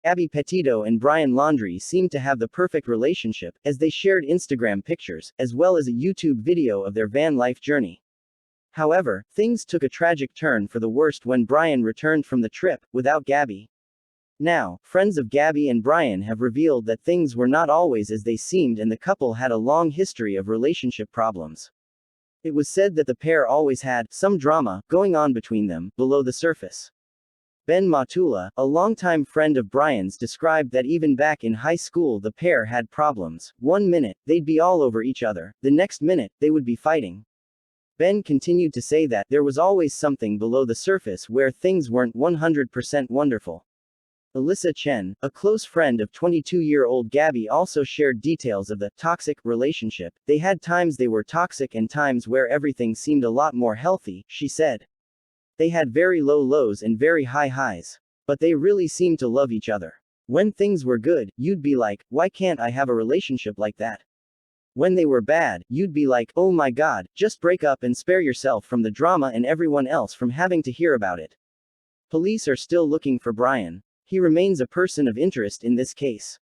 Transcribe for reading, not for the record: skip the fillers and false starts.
Gabby Petito and Brian Laundrie seemed to have the perfect relationship, as they shared Instagram pictures, as well as a YouTube video of their van life journey. However, things took a tragic turn for the worst when Brian returned from the trip, without Gabby. Now, friends of Gabby and Brian have revealed that things were not always as they seemed and the couple had a long history of relationship problems. It was said that the pair always had some drama going on between them, below the surface. Ben Matula, a longtime friend of Brian's, described that even back in high school the pair had problems. One minute, they'd be all over each other, the next minute, they would be fighting. Ben continued to say that there was always something below the surface where things weren't 100% wonderful. Alyssa Chen, a close friend of 22-year-old Gabby, also shared details of the toxic relationship. They had times they were toxic and times where everything seemed a lot more healthy, she said. They had very low lows and very high highs. But they really seemed to love each other. When things were good, you'd be like, why can't I have a relationship like that? When they were bad, you'd be like, oh my god, just break up and spare yourself from the drama and everyone else from having to hear about it. Police are still looking for Brian. He remains a person of interest in this case.